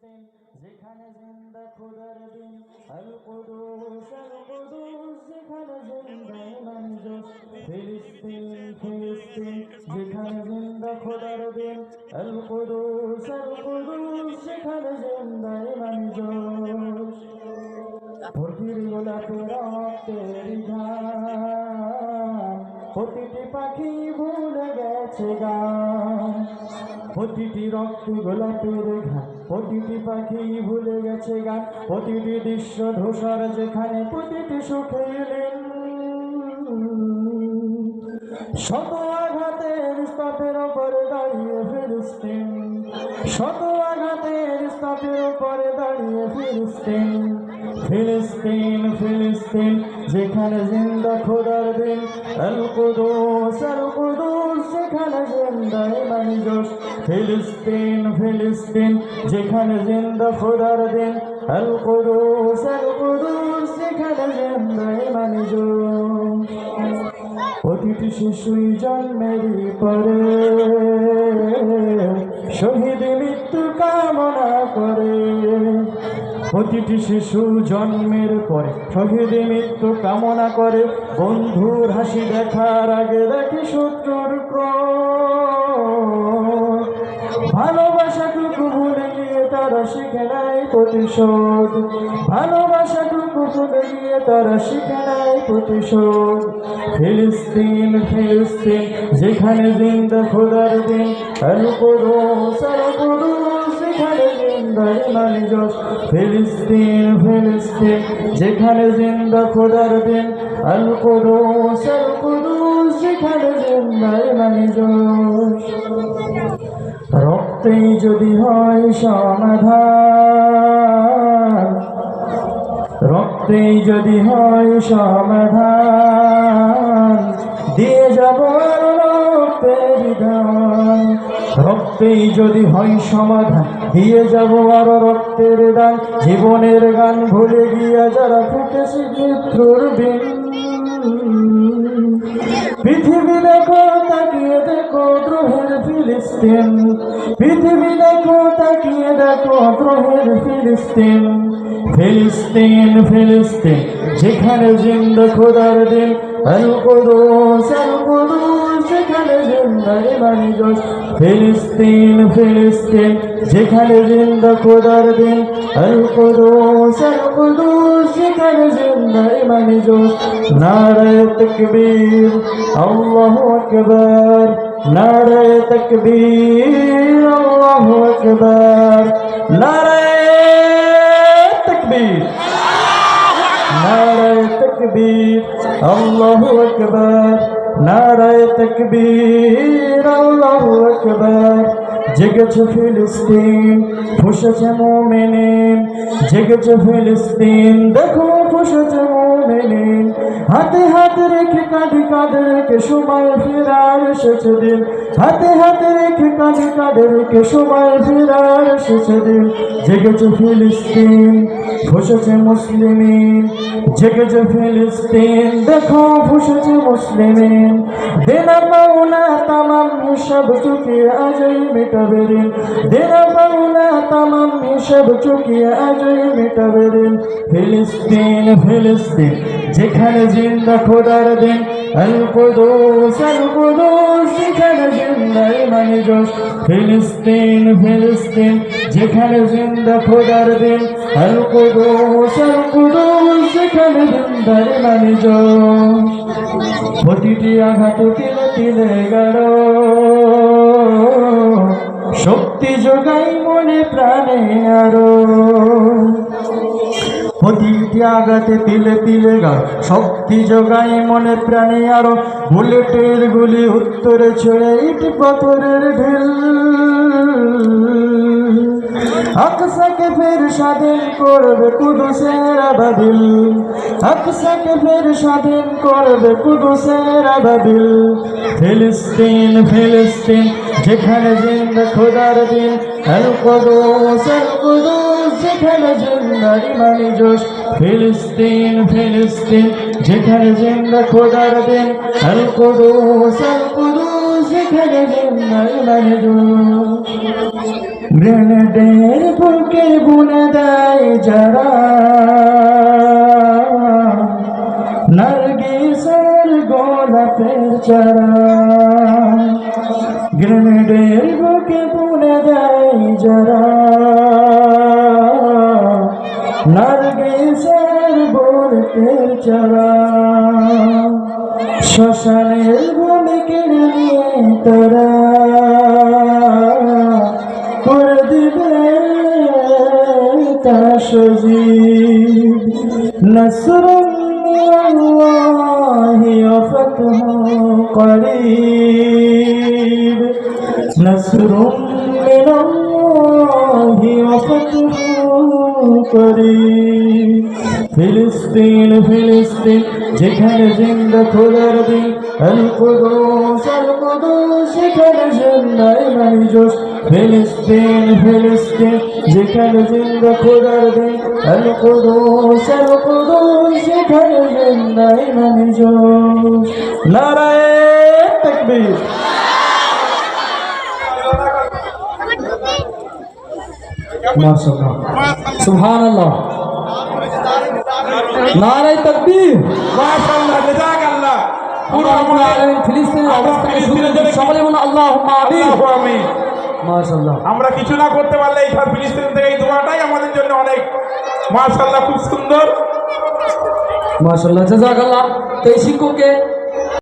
ফিলিস্তিন যেখানে জিন্দা খোদার দিন, আল কুদুস যেখানে জিন্দা ইমাম জোশ। ফিলিস্তিন ফিলিস্তিন যেখানে জিন্দা খোদার দিন, আল কুদুস যেখানে জিন্দা ইমাম জোশ। প্রতির গোলাপে রক্তের ঘাম, প্রতিটি পাখি ভুলে গেছে গান। প্রতিটি রক্ত গোলাপের ঘাম, প্রতিটি পাখি ভুলে গেছে গান। প্রতিটি দৃশ্য ধূসর যেখানে প্রতিটি সুখে এলেন। শত আঘাতের স্তপের উপরে দাঁড়িয়ে ফিলিস্তিন, শত আঘাতের স্তপের উপরে দাঁড়িয়ে ফিলিস্তিন। ফিলিস্তিন ফিলিস্তিন যেখানে জিন্দা খোদার দিন, আল কুদুস যেখানে জিন্দা ইমাম জোশ। ফিলিস্তিন ফিলিস্তিন যেখানে জিন্দা খোদার দিন, আল কুদুস যেখানে জিন্দা ইমাম জোশ। প্রতিটি শিশুই জন্মের পরে শহীদ মৃত্যু কামনা করে। প্রতিটি শিশু জন্মের পরে শহীদ মৃত্যু কামনা করে। বন্ধুর হাসি দেখার আগে দেখে শত্রুর ক্রোধ। ভালোবাসাটুকু ভুলে গিয়ে তারা শিখে নেয় প্রতিশোধ। ভালোবাসাটুকু ভুলে গিয়ে তারা শিখে নেয় প্রতিশোধ। ফিলিস্তিন ফিলিস্তিন যেখানে জিন্দা খোদার দিন, আল কুদুস যেখানে জিন্দা ইমাম জোশ। ফিলিস্তিন ফিলিস্তিন যেখানে জিন্দা খোদার দিন, আল কুদুস যেখানে জিন্দা ইমাম জোশ। রক্তেই যদি হয় সমাধান, রক্তেই যদি হয় সমাধান, দিয়ে যাব রক্তের দান। রক্তেই যদি হয় সমাধান, দিয়ে যাব আরো রক্তের দান। জীবনের গান ভুলে গিয়ে যারা ফুটেছে মৃত্যুর বিন। পৃথিবী দেখো তাকিয়ে দেখো দ্রোহের ফিলিস্তিন, পৃথিবী দেখো তাকিয়ে দেখো দ্রোহের ফিলিস্তিন। ফিলিস্তিন ফিলিস্তিন যেখানে জিন্দা খোদার দিন, আল কুদুস যেখানে জিন্দা ইমাম জোশ। ফিলিস্তিন ফিলিস্তিন যেখানে জিন্দা খোদার দিন, আল কুদুস যেখানে জিন্দা ইমাম জোশ। নারায়ে তাকবীর, আল্লাহু আকবার। নারায়ে তাকবীর, আল্লাহু আকবার। নারায়ে তাকবীর, নারায়ে তাকবীর, আল্লাহু আকবার। নারায়ে তাকবীর, আল্লাহু আকবার। জেগেছে ফিলিস্তিন, ফুঁসেছে মুমিনিন। জেগেছে ফিলিস্তিন, দেখো ফুঁসেছে মুমিনিন। হাতে হাতে রেখে কাঁধে কাঁধে রেখে সময় ফেরার এসেছে দিন। হাতে হাতে রেখে কাঁধে কাঁধে রেখে সময় ফেরার এসেছে দিন। জেগেছে ফিলিস্তিন, ফুঁসেছে মুসলিমিন। জেগেছে ফিলিস্তিন, দেখো ফুঁসেছে মুসলিমিন। দেনা পাওনা তামাম হিসাব চুকিয়ে আজই মেটাবে ঋণ। দেনা পাওনা তামাম হিসাব চুকিয়ে আজই মেটাবে ঋণ। ফিলিস্তিন ফিলিস্তিন যেখানে জিন্দা খোদার দিন, আল কুদুস যেখানে জিন্দা ইমাম জোশ। ফিলিস্তিন ফিলিস্তিন যেখানে জিন্দা খোদার দিন, আল কুদুস যেখানে জিন্দা ইমাম জোশ। প্রতিটি আঘাত তিলে তিলে গাঢ় শক্তি যোগাই মনে প্রাণে আরো। প্রতিটি আঘাতে তিলে তিলে গাঢ় শক্তি যোগাই মনে প্রাণে আরো। বুলেটের গুলি উত্তরে ছুঁড়ে ইট পাথরের ঢিল। আকসাকে ফের স্বাধীন করবে কুদুসের আবাবিল। আকসাকে ফের স্বাধীন করবে কুদুসের আবাবিল। ফিলিস্তিন ফিলিস্তিন যেখানে জিন্দা খোদার দিন, আল কুদুস যেখানে জিন্দা ইমাম জোশ। ফিলিস্তিন ফিলিস্তিন যেখানে জিন্দা খোদার দিন, আল কুদুস যেখানে জিন্দা ইমাম জোশ। গ্রেনেডের বুকে বুনে দেয় যারা, নার্গিসের গোলাপের চারা। গ্রেনেডের বুকে বুনে দেয় যারা, নার্গিসের গোলাপের চারা। শ্মশানের ভূমিকে নিয়ে তারা করে দিবে তা সজীব। নসরুম মিনাল্লাহি ওয়া ফাতহুন করিব, নসরুম মিনাল্লাহি ওয়া ফাতহুন করিব। ফিলিস্তিন ফিলিস্তিন যেখানে জিন্দা খোদার দিন, আল কুদুস সেখানে জিন্দায় নাই জোশ। ফিলিস্তিন ফিলিস্তিন যেখানে জিন্দা খোদার দিন, আল কুদুস সেখানে জিন্দায় নাই জোশ। নারায়ে তাকবীর। মাশাআল্লাহ, সুবহানাল্লাহ, নারায়ে তাকবীর। মাশাআল্লাহ, জাযাকাল্লাহ। আল্লাহুল আলামিন ফিলিস্তিনের অবস্থাকে সুন্দর সকলে বলুন আল্লাহুম্মা আমিন। আল্লাহু আমিন। মাশাআল্লাহ, আমরা কিছু না করতে পারলে এই সব ফিলিস্তিন থেকে এই দোয়াটাই আমাদের জন্য অনেক। মাশাআল্লাহ, খুব সুন্দর। মাশাআল্লাহ, জাযাকাল্লাহ। তো এই শিক্ষককে